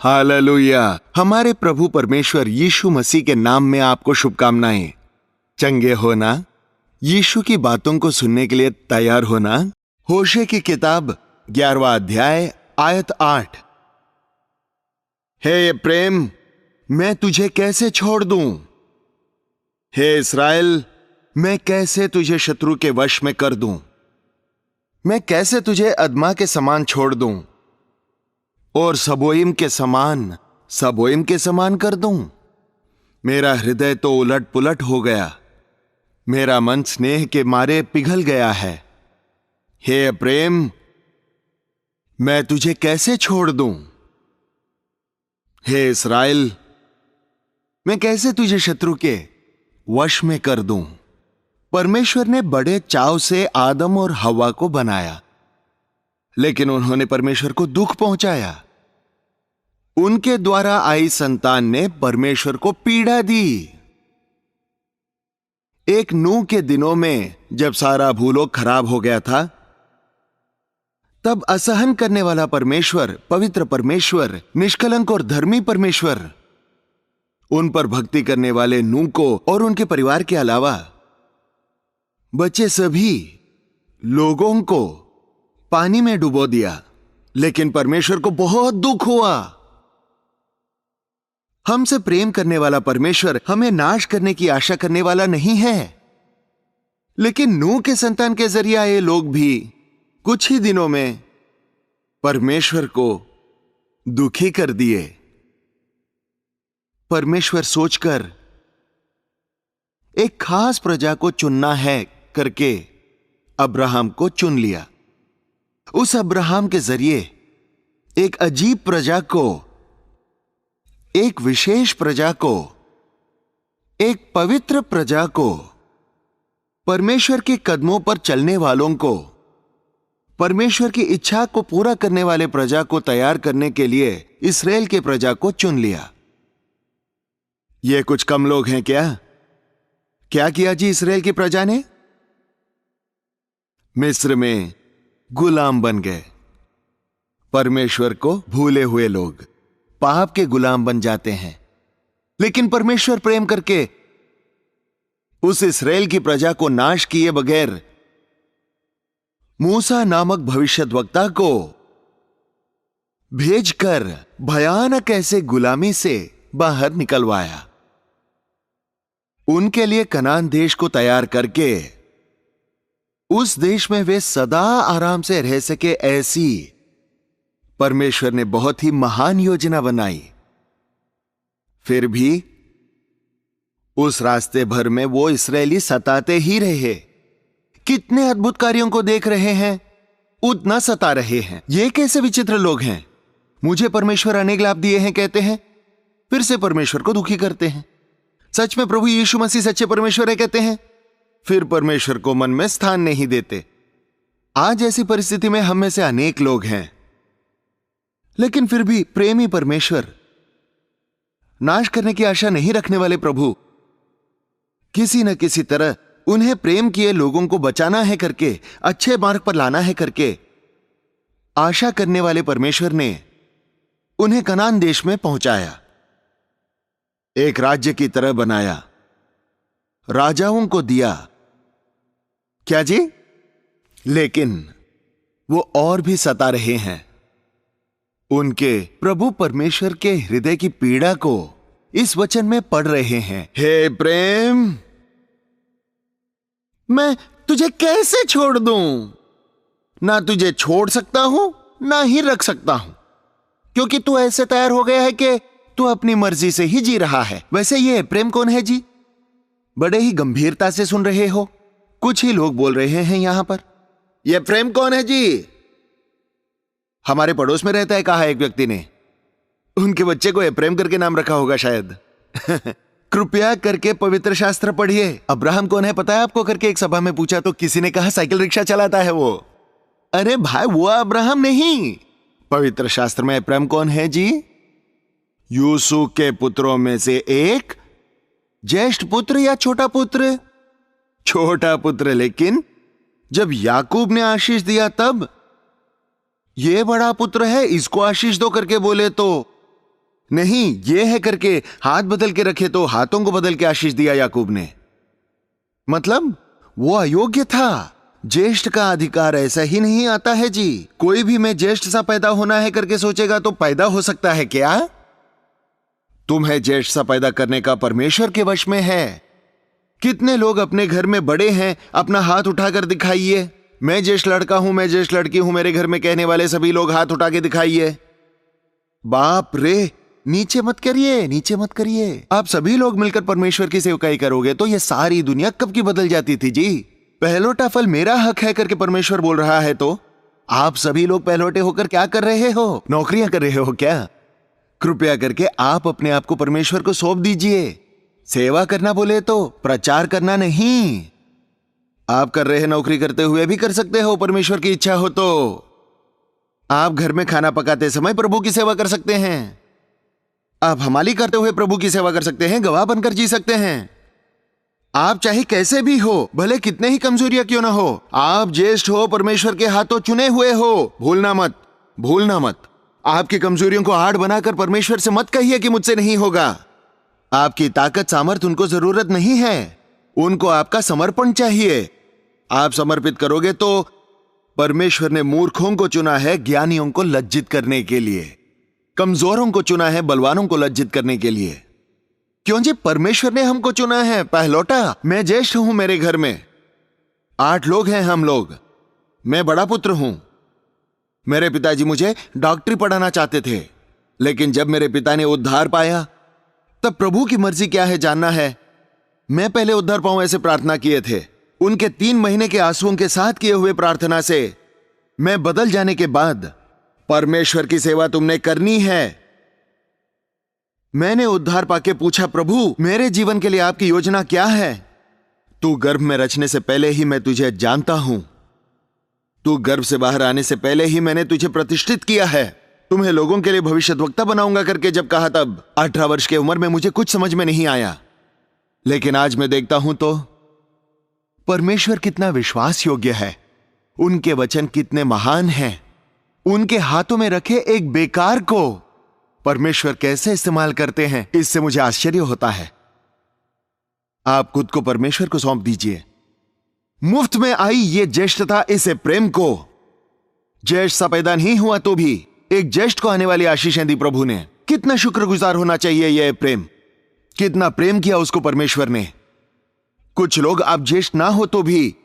Hallelujah. हमारे प्रभु परमेश्वर यीशु मसीह के नाम में आपको शुभकामनाएं। चंगे होना, यीशु की बातों को सुनने के लिए तैयार होना। होशे की किताब 11वां अध्याय आयत 8। हे प्रेम, मैं तुझे कैसे छोड़ दूं? हे इस्राएल, मैं कैसे तुझे शत्रु के वश में कर दूं? मैं कैसे तुझे अदमा के समान छोड़ दूं और सबोइम के समान कर दूं? मेरा हृदय तो उलट पुलट हो गया, मेरा मन स्नेह के मारे पिघल गया है। हे प्रेम, मैं तुझे कैसे छोड़ दूं? हे इस्राएल, मैं कैसे तुझे शत्रु के वश में कर दूं? परमेश्वर ने बड़े चाव से आदम और हव्वा को बनाया, लेकिन उन्होंने परमेश्वर को दुख पहुंचाया। उनके द्वारा आई संतान ने परमेश्वर को पीड़ा दी। एक नूह के दिनों में जब सारा भूलोक खराब हो गया था, तब असहन करने वाला परमेश्वर, पवित्र परमेश्वर, निष्कलंक और धर्मी परमेश्वर उन पर भक्ति करने वाले नूह को और उनके परिवार के अलावा बचे सभी लोगों को पानी में डुबो दिया। लेकिन परमेश्वर को बहुत दुख हुआ। हमसे प्रेम करने वाला परमेश्वर हमें नाश करने की आशा करने वाला नहीं है, लेकिन नूह के संतान के जरिए आए लोग भी कुछ ही दिनों में परमेश्वर को दुखी कर दिए। परमेश्वर सोचकर एक खास प्रजा को चुनना है करके अब्राहम को चुन लिया। उस अब्राहम के जरिए एक अजीब प्रजा को, एक विशेष प्रजा को, एक पवित्र प्रजा को, परमेश्वर के कदमों पर चलने वालों को, परमेश्वर की इच्छा को पूरा करने वाले प्रजा को तैयार करने के लिए इस्राएल के प्रजा को चुन लिया। ये कुछ कम लोग हैं क्या? क्या किया जी इस्राएल की प्रजा ने? मिस्र में गुलाम बन गए। परमेश्वर को भूले हुए लोग पाप के गुलाम बन जाते हैं, लेकिन परमेश्वर प्रेम करके उस इस्राएल की प्रजा को नाश किए बगैर मूसा नामक भविष्यद्वक्ता को भेजकर भयानक ऐसे गुलामी से बाहर निकलवाया। उनके लिए कनान देश को तैयार करके उस देश में वे सदा आराम से रह सके, ऐसी परमेश्वर ने बहुत ही महान योजना बनाई। फिर भी उस रास्ते भर में वो इस्राएली सताते ही रहे। कितने अद्भुत कार्यों को देख रहे हैं, उतना सता रहे हैं। ये कैसे विचित्र लोग हैं। मुझे परमेश्वर अनेक लाभ दिए हैं कहते हैं, फिर से परमेश्वर को दुखी करते हैं। सच में प्रभु यीशु मसीह सच्चे परमेश्वर है कहते हैं, फिर परमेश्वर को मन में स्थान नहीं देते। आज ऐसी परिस्थिति में हम में से अनेक लोग हैं, लेकिन फिर भी प्रेमी परमेश्वर, नाश करने की आशा नहीं रखने वाले प्रभु, किसी न किसी तरह उन्हें प्रेम किए लोगों को बचाना है करके, अच्छे मार्ग पर लाना है करके आशा करने वाले परमेश्वर ने उन्हें कनान देश में पहुंचाया, एक राज्य की तरह बनाया, राजाओं को दिया। क्या जी? लेकिन वो और भी सता रहे हैं। उनके प्रभु परमेश्वर के हृदय की पीड़ा को इस वचन में पढ़ रहे हैं। हे प्रेम, मैं तुझे कैसे छोड़ दूं? ना तुझे छोड़ सकता हूं, ना ही रख सकता हूं, क्योंकि तू ऐसे तैयार हो गया है कि तू अपनी मर्जी से ही जी रहा है। वैसे ये प्रेम कौन है जी? बड़े ही गंभीरता से सुन रहे हो। कुछ ही लोग बोल रहे हैं यहां पर, यह प्रेम कौन है जी? हमारे पड़ोस में रहता है, कहा एक व्यक्ति ने। उनके बच्चे को प्रेम करके नाम रखा होगा शायद। कृपया करके पवित्र शास्त्र पढ़िए। अब्राहम कौन है पता है आपको? करके एक सभा में पूछा तो किसी ने कहा साइकिल रिक्शा चलाता है वो। अरे भाई, वो अब्राहम नहीं। पवित्र शास्त्र में प्रेम कौन है जी? यूसुफ के पुत्रों में से एक, ज्येष्ठ पुत्र या छोटा पुत्र? छोटा पुत्र। लेकिन जब याकूब ने आशीष दिया तब ये बड़ा पुत्र है, इसको आशीष दो करके बोले तो नहीं, ये है करके हाथ बदल के रखे तो हाथों को बदल के आशीष दिया याकूब ने। मतलब वो अयोग्य था। ज्येष्ठ का अधिकार ऐसा ही नहीं आता है जी। कोई भी मैं ज्येष्ठ सा पैदा होना है करके सोचेगा तो पैदा हो सकता है क्या? तुम्हें ज्येष्ठ सा पैदा करने का परमेश्वर के वश में है। कितने लोग अपने घर में बड़े हैं, अपना हाथ उठाकर दिखाइए, मैं ज्येष्ठ लड़का हूं, मैं ज्येष्ठ लड़की हूं मेरे घर में, कहने वाले सभी लोग हाथ उठा के दिखाइए। बाप रे, नीचे मत करिए, नीचे मत करिए। आप सभी लोग मिलकर परमेश्वर की सेवकाई करोगे तो ये सारी दुनिया कब की बदल जाती थी जी। पहलोटा फल मेरा हक है करके परमेश्वर बोल रहा है तो आप सभी लोग पहलोटे होकर क्या कर रहे हो? नौकरियां कर रहे हो क्या? कृपया करके आप अपने आप को परमेश्वर को सौंप दीजिए। सेवा करना बोले तो प्रचार करना नहीं। आप कर रहे हैं, नौकरी करते हुए भी कर सकते हो, परमेश्वर की इच्छा हो तो। आप घर में खाना पकाते समय प्रभु की सेवा कर सकते हैं। आप हमाली करते हुए प्रभु की सेवा कर सकते हैं, गवाह बनकर जी सकते हैं। आप चाहे कैसे भी हो, भले कितने ही कमजोरियां क्यों ना हो, आप ज्येष्ठ हो, परमेश्वर के हाथों चुने हुए हो। भूलना मत, भूलना मत। आपकी कमजोरियों को आड़ बनाकर परमेश्वर से मत कहिए कि मुझसे नहीं होगा। आपकी ताकत सामर्थ उनको जरूरत नहीं है, उनको आपका समर्पण चाहिए। आप समर्पित करोगे तो परमेश्वर ने मूर्खों को चुना है ज्ञानियों को लज्जित करने के लिए, कमजोरों को चुना है बलवानों को लज्जित करने के लिए। क्यों जी? परमेश्वर ने हमको चुना है। पहलौटा, मैं ज्येष्ठ हूं, मेरे घर में 8 लोग हैं हम लोग, मैं बड़ा पुत्र हूं। मेरे पिताजी मुझे डॉक्टरी पढ़ाना चाहते थे, लेकिन जब मेरे पिता ने उद्धार पाया तब प्रभु की मर्जी क्या है जानना है, मैं पहले उद्धार पाऊं ऐसे प्रार्थना किए थे। उनके 3 महीने के आंसुओं के साथ किए हुए प्रार्थना से मैं बदल जाने के बाद, परमेश्वर की सेवा तुमने करनी है। मैंने उद्धार पाके पूछा, प्रभु मेरे जीवन के लिए आपकी योजना क्या है? तू गर्भ में रचने से पहले ही मैं तुझे जानता हूं। तू गर्भ से बाहर आने से पहले ही मैंने तुझे प्रतिष्ठित किया है। तुम्हें लोगों के लिए भविष्यद्वक्ता बनाऊंगा करके जब कहा तब 18 वर्ष की उम्र में मुझे कुछ समझ में नहीं आया, लेकिन आज मैं देखता हूं तो परमेश्वर कितना विश्वास योग्य है, उनके वचन कितने महान हैं। उनके हाथों में रखे एक बेकार को परमेश्वर कैसे इस्तेमाल करते हैं, इससे मुझे आश्चर्य होता है। आप खुद को परमेश्वर को सौंप दीजिए। मुफ्त में आई ये ज्येष्ठता, इसे प्रेम को। ज्येष्ठ सा पैदा नहीं हुआ तो भी एक ज्येष्ठ को आने वाली आशीषें दी प्रभु ने। कितना शुक्रगुजार होना चाहिए यह प्रेम, कितना प्रेम किया उसको परमेश्वर ने। कुछ लोग आप ज्येष्ठ ना हो तो भी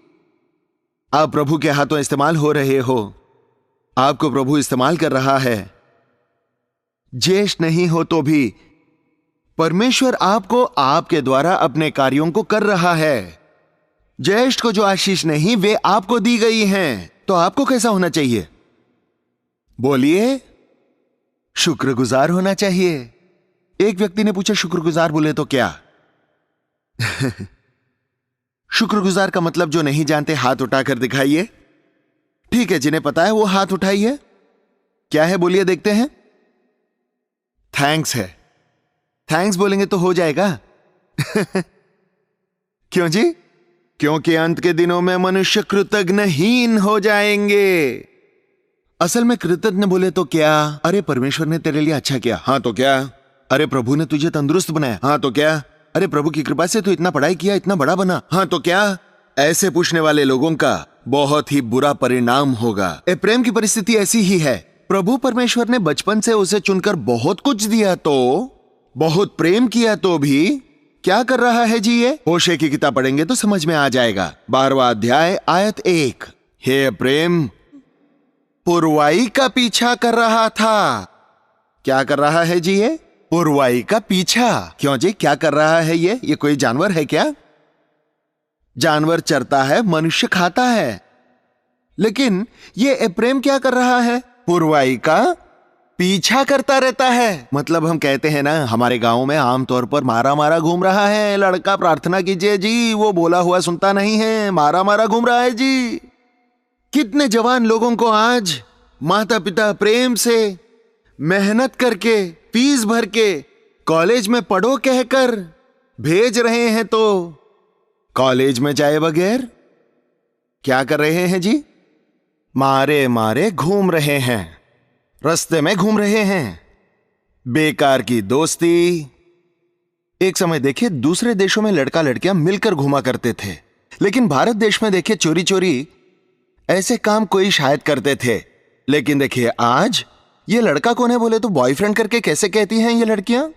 आप प्रभु के हाथों इस्तेमाल हो रहे हो, आपको प्रभु इस्तेमाल कर रहा है। ज्येष्ठ नहीं हो तो भी परमेश्वर आपको आपके द्वारा अपने कार्यों को कर रहा है। ज्येष्ठ को जो आशीष नहीं वे आपको दी गई हैं, तो आपको कैसा होना चाहिए? बोलिए, शुक्रगुजार होना चाहिए। एक व्यक्ति ने पूछा, शुक्रगुजार बोले तो क्या? शुक्रगुजार का मतलब जो नहीं जानते हाथ उठाकर दिखाइए। ठीक है, जिन्हें पता है वो हाथ उठाइए। क्या है बोलिए, देखते हैं। थैंक्स है। थैंक्स बोलेंगे तो हो जाएगा। क्यों जी? क्योंकि अंत के दिनों में मनुष्य कृतज्ञहीन हो जाएंगे। असल में कृतज्ञ बोले तो क्या? अरे परमेश्वर ने तेरे लिए अच्छा किया, हाँ तो क्या? अरे प्रभु ने तुझे तंदुरुस्त बनाया, हाँ तो क्या? अरे प्रभु की कृपा से तू इतना पढ़ाई किया, इतना बड़ा बना, हाँ तो क्या? ऐसे पूछने वाले लोगों का बहुत ही बुरा परिणाम होगा। प्रेम की परिस्थिति ऐसी ही है। प्रभु परमेश्वर ने बचपन से उसे चुनकर बहुत कुछ दिया, तो बहुत प्रेम किया, तो भी क्या कर रहा है जी ये? होशे की किताब पढ़ेंगे तो समझ में आ जाएगा। 12वां अध्याय आयत 1। हे प्रेम पुरवाई का पीछा कर रहा था। क्या कर रहा है जी ये? पुरवाई का पीछा। क्यों जी, क्या कर रहा है ये कोई जानवर है क्या? जानवर चरता है, मनुष्य खाता है, लेकिन ये प्रेम क्या कर रहा है? पुरवाई का पीछा करता रहता है। मतलब हम कहते हैं ना, हमारे गांव में आमतौर पर मारा मारा घूम रहा है लड़का, प्रार्थना कीजिए जी, वो बोला हुआ सुनता नहीं है, मारा मारा घूम रहा है जी। कितने जवान लोगों को आज माता पिता प्रेम से मेहनत करके फीस भर के कॉलेज में पढ़ो कहकर भेज रहे हैं, तो कॉलेज में जाए बगैर क्या कर रहे हैं जी? मारे मारे घूम रहे हैं, रास्ते में घूम रहे हैं। बेकार की दोस्ती। एक समय देखिए दूसरे देशों में लड़का लड़कियां मिलकर घुमा करते थे, लेकिन भारत देश में देखिए चोरी चोरी ऐसे काम कोई शायद करते थे। लेकिन देखिए आज ये लड़का कौन है बोले तो बॉयफ्रेंड करके कैसे कहती हैं ये लड़कियां।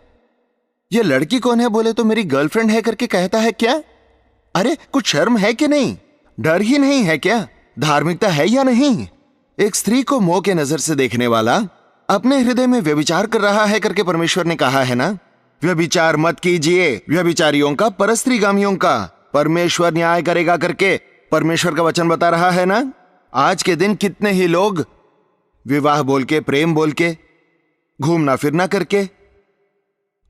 ये लड़की कौन है बोले तो मेरी गर्लफ्रेंड है करके कहता है क्या। अरे कुछ शर्म है कि नहीं, डर ही नहीं है क्या, धार्मिकता है या नहीं। एक स्त्री को मोह के नजर से देखने वाला अपने हृदय में व्यभिचार कर रहा है करके परमेश्वर ने कहा है ना। व्यभिचार मत कीजिए, व्यभिचारियों का, परस्त्रीगामियों का परमेश्वर न्याय करेगा करके परमेश्वर का वचन बता रहा है ना। आज के दिन कितने ही लोग विवाह बोल के, प्रेम बोल के, घूमना फिरना करके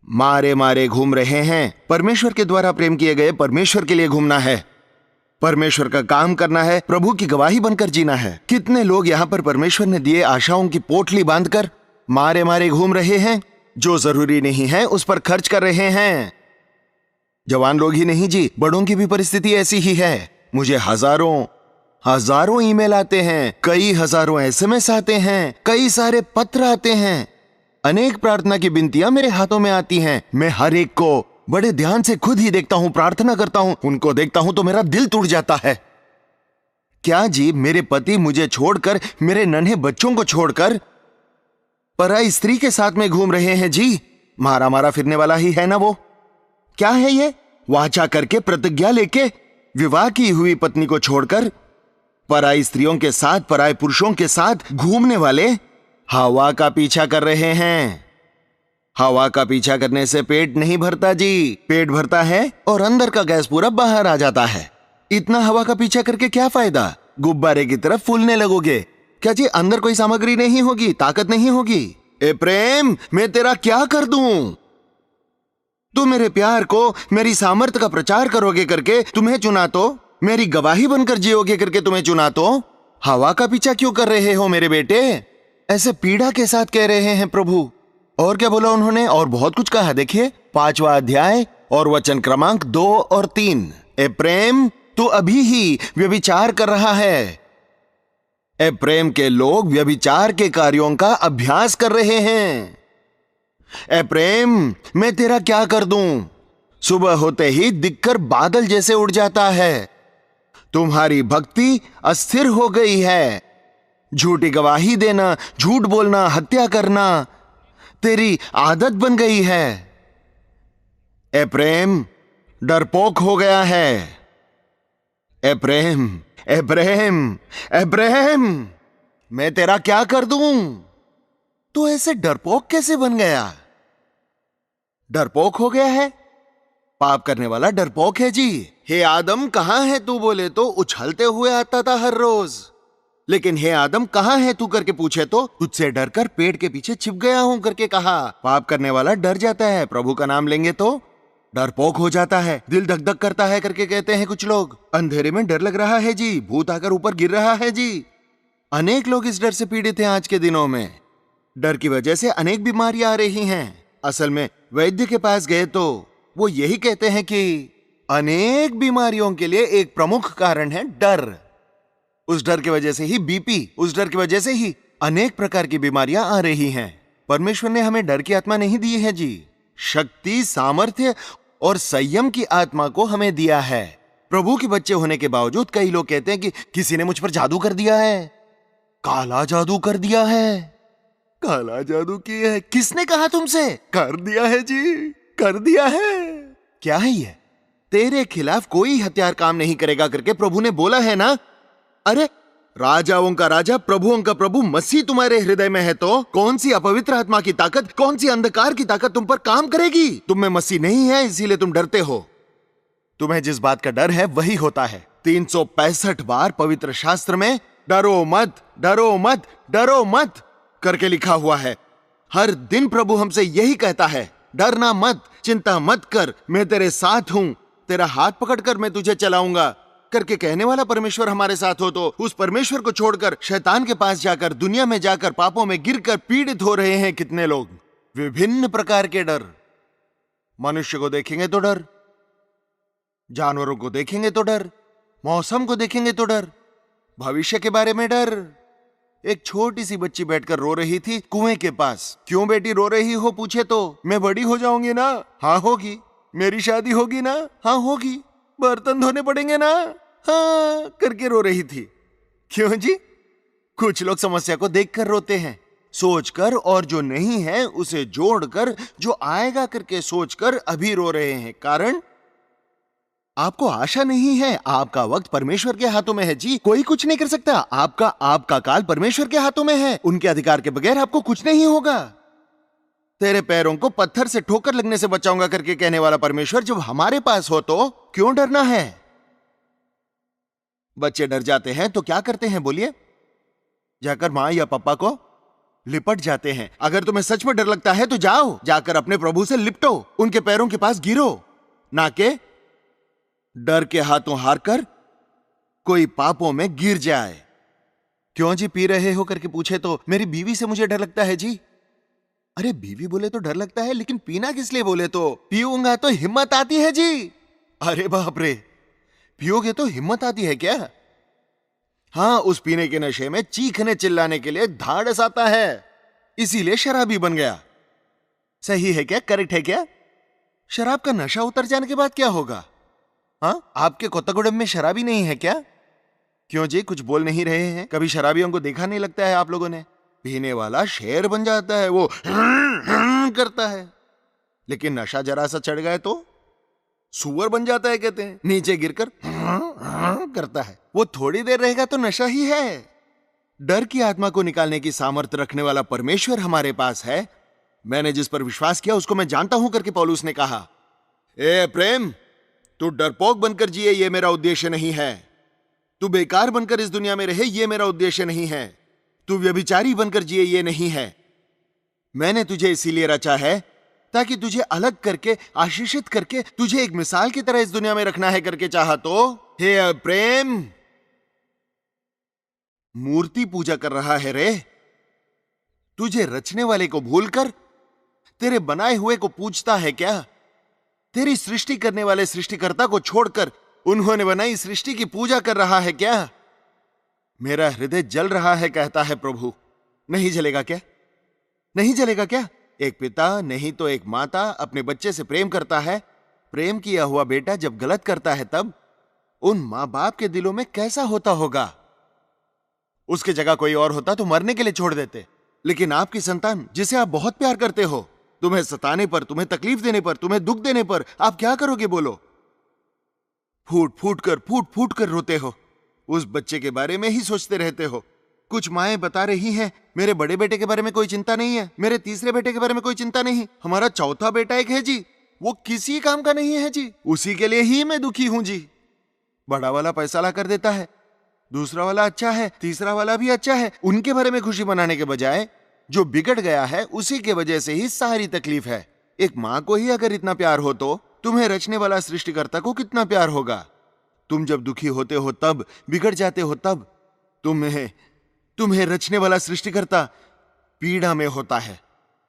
मारे मारे घूम रहे हैं। परमेश्वर के द्वारा प्रेम किए गए परमेश्वर के लिए घूमना है, परमेश्वर का काम करना है, प्रभु की गवाही बनकर जीना है। कितने लोग यहां पर परमेश्वर ने दिए आशाओं की पोटली बांधकर मारे मारे घूम रहे हैं, जो जरूरी नहीं है उस पर खर्च कर रहे हैं। जवान लोग ही नहीं जी, बड़ों की भी परिस्थिति ऐसी ही है। मुझे हजारों हजारों ईमेल आते हैं, कई हजारों एसएमएस आते हैं, कई सारे पत्र आते हैं, अनेक प्रार्थना की विनतियां मेरे हाथों में आती हैं। मैं हर एक को बड़े ध्यान से खुद ही देखता हूं, प्रार्थना करता हूं। उनको देखता हूं तो मेरा दिल टूट जाता है। क्या जी, मेरे पति मुझे छोड़कर, मेरे नन्हे बच्चों को छोड़कर पराई स्त्री के साथ में घूम रहे हैं जी। मारा मारा फिरने वाला ही है ना वो। क्या है ये, वाचा करके प्रतिज्ञा लेके विवाह की हुई पत्नी को छोड़कर पराई स्त्रियों के साथ, पराए पुरुषों के साथ घूमने वाले हवा का पीछा कर रहे हैं। हवा का पीछा करने से पेट नहीं भरता जी, पेट भरता है और अंदर का गैस पूरा बाहर आ जाता है। इतना हवा का पीछा करके क्या फायदा, गुब्बारे की तरफ फूलने लगोगे। क्या जी अंदर कोई सामग्री नहीं होगी, ताकत नहीं होगी। ए प्रेम, मैं तेरा क्या कर दूं। तू मेरे प्यार को, मेरी सामर्थ्य का प्रचार करोगे करके तुम्हें चुना तो, मेरी गवाही बनकर जियोगे करके तुम्हें चुना तो हवा का पीछा क्यों कर रहे हो मेरे बेटे। ऐसे पीड़ा के साथ कह रहे हैं प्रभु। और क्या बोला उन्होंने, और बहुत कुछ कहा। देखिए 5वां अध्याय और वचन क्रमांक 2 और 3। ए प्रेम, तू अभी ही व्यभिचार कर रहा है। ए प्रेम के लोग व्यभिचार के कार्यों का अभ्यास कर रहे हैं। ए प्रेम, मैं तेरा क्या कर दूं। सुबह होते ही दिखकर बादल जैसे उड़ जाता है। तुम्हारी भक्ति अस्थिर हो गई है। झूठी गवाही देना, झूठ बोलना, हत्या करना तेरी आदत बन गई है। ए प्रेम, डरपोक हो गया है। ए प्रेम, ए प्रेम, ए प्रेम, मैं तेरा क्या कर दूं। तू ऐसे डरपोक कैसे बन गया। डरपोक हो गया है, पाप करने वाला डरपोक है जी। हे आदम कहां है तू बोले तो उछलते हुए आता था हर रोज। लेकिन हे आदम कहां है तू करके पूछे तो तुझसे डरकर पेड़ के पीछे छिप गया हूं करके कहा। पाप करने वाला डर जाता है, प्रभु का नाम लेंगे तो डरपोक हो जाता है, दिल धक धक करता है करके कहते हैं कुछ लोग। अंधेरे में डर लग रहा है जी, भूत आकर ऊपर गिर रहा है जी। अनेक लोग इस डर से पीड़ित हैं आज के दिनों में। डर की वजह से अनेक बीमारियां आ रही हैं। असल में वैद्य के पास गए तो वो यही कहते हैं कि अनेक बीमारियों के लिए एक प्रमुख कारण है डर। उस डर की वजह से ही बीपी, उस डर की वजह से ही अनेक प्रकार की बीमारियां आ रही हैं। परमेश्वर ने हमें डर की आत्मा नहीं दी है जी, शक्ति, सामर्थ्य और संयम की आत्मा को हमें दिया है। प्रभु के बच्चे होने के बावजूद कई लोग कहते हैं कि किसी ने मुझ पर जादू कर दिया है, काला जादू कर दिया है। काला जादू किया है, किसने कहा तुमसे। कर दिया है जी, कर दिया है। क्या है ये, तेरे खिलाफ कोई हथियार काम नहीं करेगा करके प्रभु ने बोला है ना। अरे राजाओं का राजा, प्रभुओं का प्रभु मसीह तुम्हारे हृदय में है तो कौन सी अपवित्र आत्मा की ताकत, कौन सी अंधकार की ताकत तुम पर काम करेगी। तुम में मसीह नहीं है इसीलिए तुम डरते हो। तुम्हें जिस बात का डर है वही होता है। 365 बार पवित्र शास्त्र में डरो मत, डरो मत, डरो मत करके लिखा हुआ है। हर दिन प्रभु हमसे यही कहता है, डरना मत, चिंता मत कर, मैं तेरे साथ हूं, तेरा हाथ पकड़कर मैं तुझे चलाऊंगा करके कहने वाला परमेश्वर हमारे साथ हो तो उस परमेश्वर को छोड़कर शैतान के पास जाकर, दुनिया में जाकर, पापों में गिरकर पीड़ित हो रहे हैं कितने लोग। विभिन्न प्रकार के डर, मनुष्य को देखेंगे तो डर, जानवरों को देखेंगे तो डर, मौसम को देखेंगे तो डर, भविष्य के बारे में डर, एक छोटी सी बच्ची बैठकर रो रही थी कुएं के पास। क्यों बेटी रो रही हो पूछे तो, मैं बड़ी हो जाऊंगी ना। हाँ होगी। मेरी शादी होगी ना। हाँ होगी। बर्तन धोने पड़ेंगे ना। हाँ करके रो रही थी। क्यों जी? कुछ लोग समस्या को देखकर रोते हैं, सोचकर, और जो नहीं है उसे जोड़कर, जो आएगा करके सोचकर अभी रो रहे हैं। कारण आपको आशा नहीं है। आपका वक्त परमेश्वर के हाथों में है जी, कोई कुछ नहीं कर सकता। आपका काल परमेश्वर के हाथों में है। उनके अधिकार के बगैर आपको कुछ नहीं होगा। तेरे पैरों को पत्थर से ठोकर लगने से बचाऊंगा करके कहने वाला परमेश्वर जब हमारे पास हो तो क्यों डरना है? बच्चे डर जाते हैं तो क्या करते हैं बोलिए? जाकर मां या पापा को लिपट जाते हैं। अगर तुम्हें सच में डर लगता है तो जाओ, जाकर अपने प्रभु से लिपटो, उनके पैरों के पास गिरो, ना के डर के हाथों हारकर कोई पापों में गिर जाए। क्यों जी पी रहे हो करके पूछे तो, मेरी बीवी से मुझे डर लगता है जी। अरे बीवी बोले तो डर लगता है, लेकिन पीना किस लिए बोले तो, पीऊंगा तो हिम्मत आती है जी। अरे बाप रे, पियोगे तो हिम्मत आती है क्या? हाँ, उस पीने के नशे में चीखने चिल्लाने के लिए धाड़स आता है, इसीलिए शराबी बन गया। सही है क्या? करेक्ट है क्या? शराब का नशा उतर जाने के बाद क्या होगा? हाँ, आपके कोत्तागुडम में शराबी नहीं है क्या? क्यों जी कुछ बोल नहीं रहे हैं? कभी शराबियों को देखा नहीं लगता है आप लोगों ने? पीने वाला शेर बन जाता है, वो करता है, लेकिन नशा जरा सा चढ़ गए तो सुअर बन जाता है, कहते हैं, नीचे गिरकर करता है। वो थोड़ी देर रहेगा तो नशा ही है। डर की आत्मा को निकालने की सामर्थ्य रखने वाला परमेश्वर हमारे पास है। मैंने जिस पर विश्वास किया उसको मैं जानता हूं करके पौलुस ने कहा। ए प्रेम, तू डरपोक बनकर जिए ये मेरा उद्देश्य नहीं है। तू बेकार बनकर इस दुनिया में रहे ये मेरा उद्देश्य नहीं है। तू व्यभिचारी बनकर जिए ये नहीं है। मैंने तुझे इसीलिए रचा है ताकि तुझे अलग करके, आशीषित करके, तुझे एक मिसाल की तरह इस दुनिया में रखना है करके चाहा तो। हे प्रेम, मूर्ति पूजा कर रहा है रे। तुझे रचने वाले को भूलकर तेरे बनाए हुए को पूजता है क्या? तेरी सृष्टि करने वाले सृष्टिकर्ता को छोड़कर उन्होंने बनाई सृष्टि की पूजा कर रहा है क्या? मेरा हृदय जल रहा है, कहता है प्रभु। नहीं जलेगा क्या? नहीं जलेगा क्या? एक पिता नहीं तो एक माता अपने बच्चे से प्रेम करता है। प्रेम किया हुआ बेटा जब गलत करता है तब उन मां बाप के दिलों में कैसा होता होगा? उसकी जगह कोई और होता तो मरने के लिए छोड़ देते, लेकिन आपकी संतान जिसे आप बहुत प्यार करते हो, तुम्हें सताने पर, तुम्हें तकलीफ देने पर, तुम्हें दुख देने पर आप क्या करोगे बोलो? फूट फूट कर रोते हो। उस बच्चे के बारे में ही सोचते रहते हो। कुछ माएं बता रही हैं, मेरे बड़े बेटे के बारे में कोई चिंता नहीं है, मेरे तीसरे बेटे के बारे में कोई चिंता नहीं, हमारा चौथा बेटा एक है जी, वो किसी काम का नहीं है जी, उसी के लिए ही मैं दुखी हूं जी। बड़ा वाला पैसा ला कर देता है, दूसरा वाला अच्छा है, तीसरा वाला भी अच्छा है। उनके बारे में खुशी मनाने के बजाय जो बिगड़ गया है उसी के वजह से ही सारी तकलीफ है। एक मां को ही अगर इतना प्यार हो तो तुम्हें रचने वाला सृष्टिकर्ता को कितना प्यार होगा? तुम जब दुखी होते हो तब, बिगड़ जाते हो तब, तुम्हें रचने वाला सृष्टिकर्ता पीड़ा में होता है।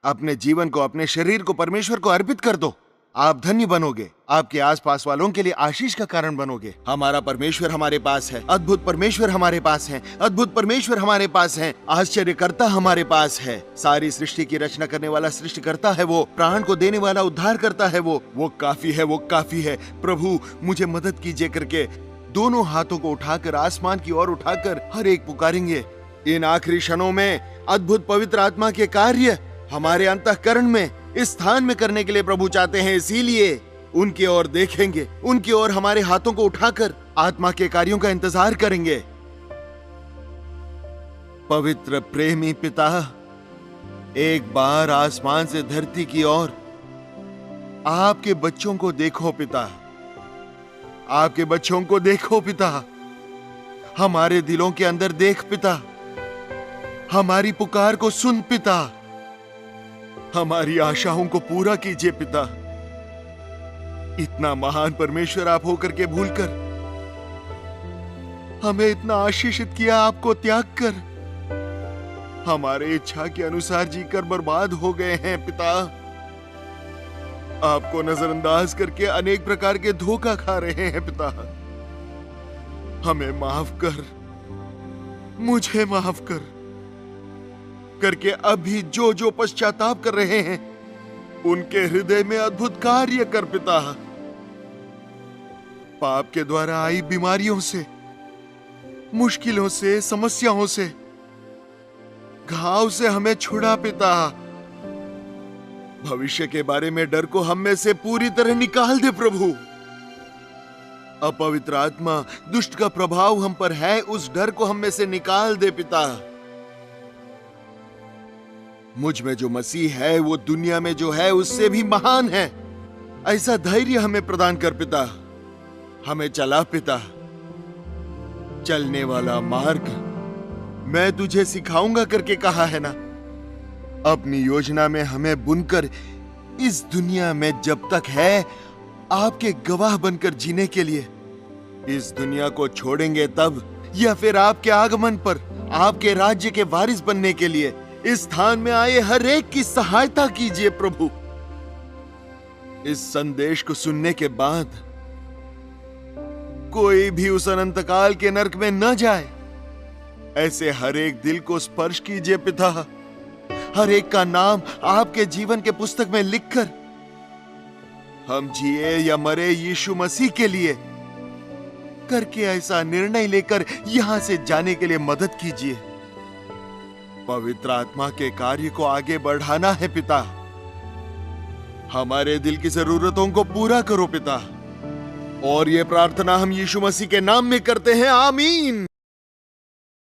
अपने जीवन को, अपने शरीर को परमेश्वर को अर्पित कर दो। आप धन्य बनोगे, आपके आसपास वालों के लिए आशीष का कारण बनोगे। हमारा परमेश्वर हमारे पास है, अद्भुत परमेश्वर हमारे पास है, अद्भुत परमेश्वर हमारे पास है, आश्चर्यकर्ता हमारे पास है। सारी सृष्टि की रचना करने वाला सृष्टिकर्ता है वो, प्राण को देने वाला उद्धार करता है वो काफी है, वो काफी है। प्रभु मुझे मदद कीजिए करके दोनों हाथों को उठाकर, आसमान की ओर उठाकर हर एक पुकारेंगे। इन आखिरी क्षणों में अद्भुत पवित्र आत्मा के कार्य हमारे अंतःकरण में, इस स्थान में करने के लिए प्रभु चाहते हैं। इसीलिए उनकी ओर देखेंगे, उनकी ओर हमारे हाथों को उठाकर आत्मा के कार्यों का इंतजार करेंगे। पवित्र प्रेमी पिता, एक बार आसमान से धरती की ओर आपके बच्चों को देखो पिता, आपके बच्चों को देखो पिता, हमारे दिलों के अंदर देख पिता, हमारी पुकार को सुन पिता, हमारी आशाओं को पूरा कीजिए पिता। इतना महान परमेश्वर आप होकर के भूलकर हमें इतना आशीषित किया, आपको त्याग कर हमारे इच्छा के अनुसार जीकर बर्बाद हो गए हैं पिता। आपको नजरअंदाज करके अनेक प्रकार के धोखा खा रहे हैं पिता। हमें माफ कर, मुझे माफ कर, करके अभी जो जो पश्चाताप कर रहे हैं उनके हृदय में अद्भुत कार्य कर पिता। पाप के द्वारा आई बीमारियों से, मुश्किलों से, समस्याओं से, घाव से हमें छुड़ा पिता। भविष्य के बारे में डर को हम में से पूरी तरह निकाल दे प्रभु। अपवित्र आत्मा, दुष्ट का प्रभाव हम पर है, उस डर को हम में से निकाल दे पिता। मुझ में जो मसीह है वो दुनिया में जो है उससे भी महान है, ऐसा धैर्य हमें प्रदान कर पिता। हमें चला पिता, चलने वाला मार्ग मैं तुझे सिखाऊंगा करके कहा है ना। अपनी योजना में हमें बुनकर इस दुनिया में जब तक है आपके गवाह बनकर जीने के लिए, इस दुनिया को छोड़ेंगे तब या फिर आपके आगमन पर आपके राज्य के वारिस बनने के लिए इस स्थान में आए हर एक की सहायता कीजिए प्रभु। इस संदेश को सुनने के बाद कोई भी उस अनंत काल के नरक में न जाए, ऐसे हर एक दिल को स्पर्श कीजिए पिता। हर एक का नाम आपके जीवन के पुस्तक में लिखकर हम जिए या मरे यीशु मसीह के लिए करके ऐसा निर्णय लेकर यहां से जाने के लिए मदद कीजिए। पवित्र आत्मा के कार्य को आगे बढ़ाना है पिता। हमारे दिल की जरूरतों को पूरा करो पिता। और ये प्रार्थना हम यीशु मसीह के नाम में करते हैं, आमीन।